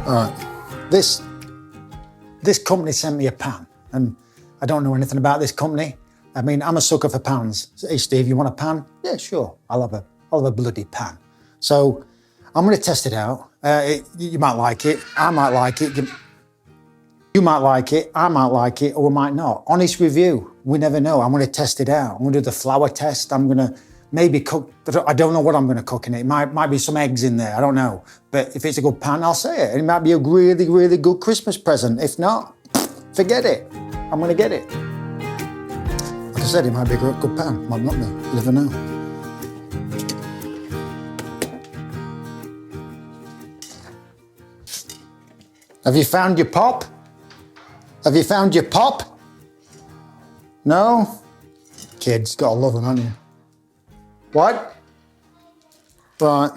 All right, this company sent me a pan, and I don't know anything about this company. I mean, I'm a sucker for pans. Hey, Steve, you want a pan? Yeah, sure. I'll have a bloody pan. So I'm going to test it out. You might like it. I might like it. You might like it. I might like it, or we might not. Honest review. We never know. I'm going to test it out. I'm going to do the flour test. I'm going to maybe cook. I don't know what I'm going to cook in it. Might be some eggs in there. I don't know. But if it's a good pan, I'll say it. It might be a really, really good Christmas present. If not, forget it. I'm going to get it. Like I said, it might be a good pan. Might not be. You never know. Have you found your pop? Have you found your pop? No? Kids, gotta love them, haven't you? What? Right.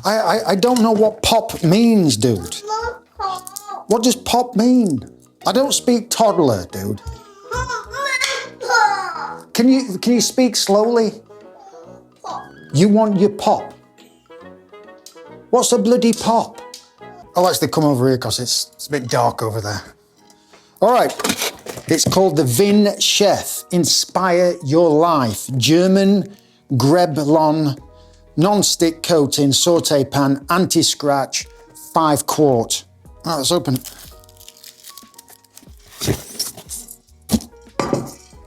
I don't know what pop means, dude. What does pop mean? I don't speak toddler, dude. Can you speak slowly? You want your pop? What's a bloody pop? I'll actually come over here because it's a bit dark over there. All right, it's called the Vinchef Inspire Your Life German Greblon Non-Stick Coating Saute Pan Anti-Scratch 5 quart. All right, let's open it.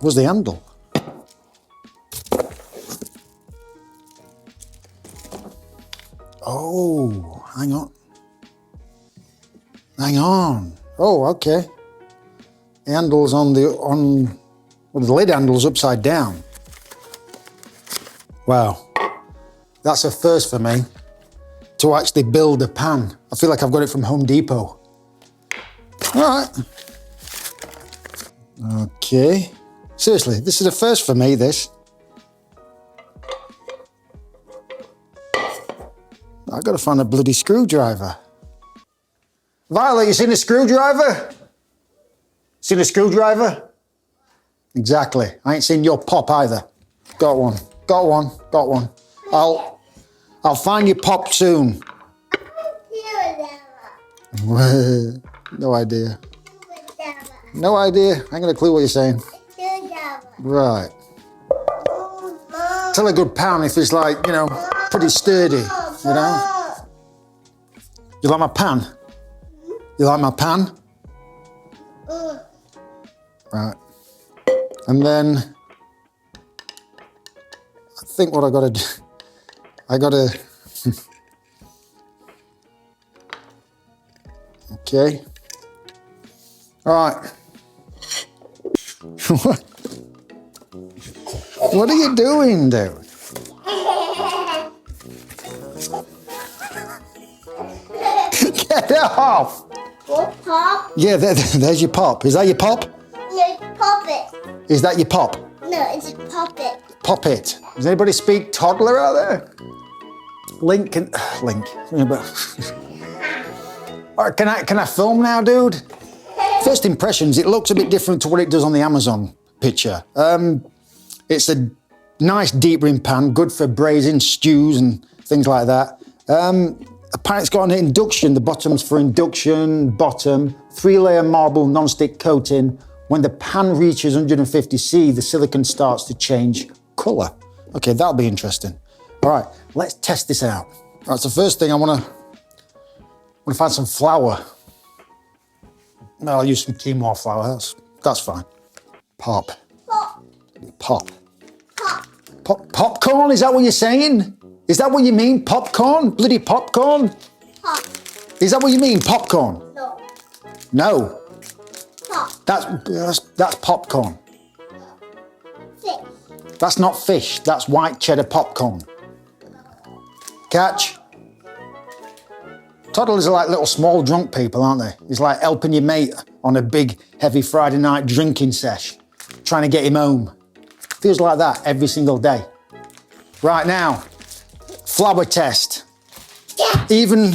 Where's the handle? Oh, hang on. Hang on. Oh, okay. The handle's well, the lid handle's upside down. Wow. That's a first for me, to actually build a pan. I feel like I've got it from Home Depot. All right. Okay. Seriously, this is a first for me, this. I've got to find a bloody screwdriver. Violet, you seen a screwdriver? Seen a screwdriver? Exactly. I ain't seen your pop either. Got one. Got one. Got one. I'll find your pop soon. No idea. No idea. I ain't got a clue what you're saying. Right. Tell a good pan if it's like, you know, pretty sturdy, you know? You like my pan? You like my pan? Right. And then I think what I gotta do, okay. All right. What are you doing, dude? Get it off! What, pop? Yeah, there's your pop. Is that your pop? No, pop it. Is that your pop? No, it's pop it. Pop it. Does anybody speak toddler out there? Link. All right, can I film now, dude? First impressions, it looks a bit different to what it does on the Amazon picture. It's a nice deep rim pan, good for braising stews and things like that. Apparently it's got an induction, the bottom's for induction, bottom, 3-layer marble non-stick coating. When the pan reaches 150°C, the silicone starts to change color. Okay, that'll be interesting. All right, let's test this out. All right, so first thing I wanna find some flour. I'll use some quinoa flour, that's fine. Pop. Pop. Popcorn, is that what you're saying? Is that what you mean, popcorn? Bloody popcorn? Pop. Is that what you mean, popcorn? No. No. Pop. That's popcorn. Fish. That's not fish, that's white cheddar popcorn. Catch? Toddlers are like little small drunk people, aren't they? It's like helping your mate on a big, heavy Friday night drinking sesh, trying to get him home. Feels like that every single day. Right now, flour test. Yeah. Even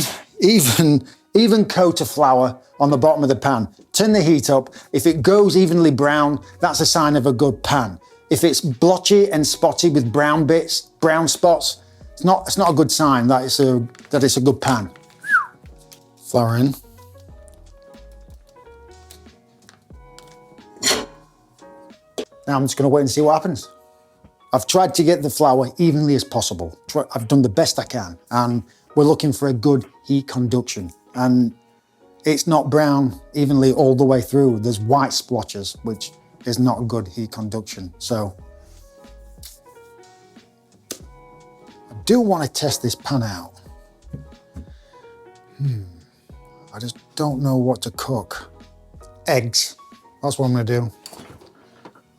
coat of flour on the bottom of the pan. Turn the heat up. If it goes evenly brown, that's a sign of a good pan. If it's blotchy and spotty with brown bits, brown spots, it's not a good sign that it's a good pan. Flour in. Now I'm just going to wait and see what happens. I've tried to get the flour evenly as possible. I've done the best I can, and we're looking for a good heat conduction. And it's not brown evenly all the way through. There's white splotches, which is not good heat conduction. So I do want to test this pan out. I just don't know what to cook. Eggs, that's what I'm going to do.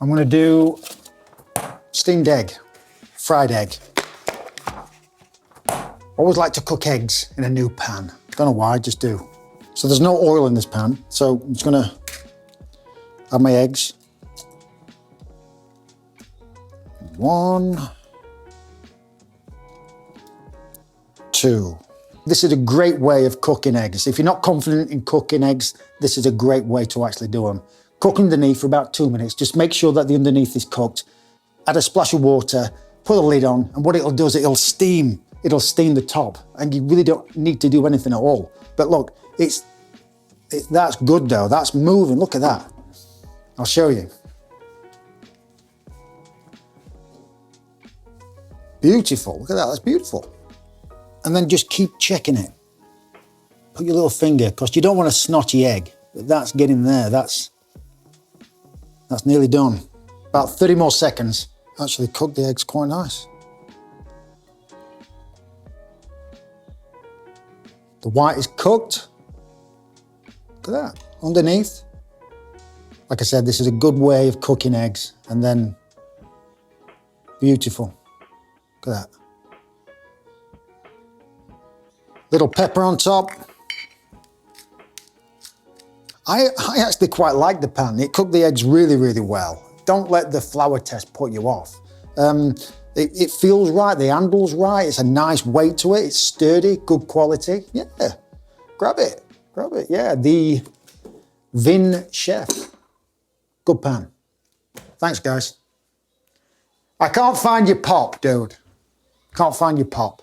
I'm going to do steamed egg, fried egg. Always like to cook eggs in a new pan. Don't know why, I just do. So there's no oil in this pan, so I'm just going to add my eggs. 1, 2. This is a great way of cooking eggs. If you're not confident in cooking eggs, this is a great way to actually do them. Cook underneath for about 2 minutes. Just make sure that the underneath is cooked. Add a splash of water, put a lid on, and what it'll do is it'll steam the top, and you really don't need to do anything at all. But look, that's good though, that's moving, look at that. I'll show you. Beautiful, look at that, that's beautiful. And then just keep checking it. Put your little finger, because you don't want a snotty egg, but that's getting there, that's nearly done. About 30 more seconds. Actually cooked the eggs quite nice. The white is cooked. Look at that, underneath. Like I said, this is a good way of cooking eggs, and then beautiful. Look at that. Little pepper on top. I actually quite like the pan. It cooked the eggs really, really well. Don't let the flour test put you off. It feels right, the handle's right, it's a nice weight to it, it's sturdy, good quality. Yeah, grab it, yeah. The Vinchef, good pan. Thanks, guys. I can't find your pop, dude. Can't find your pop.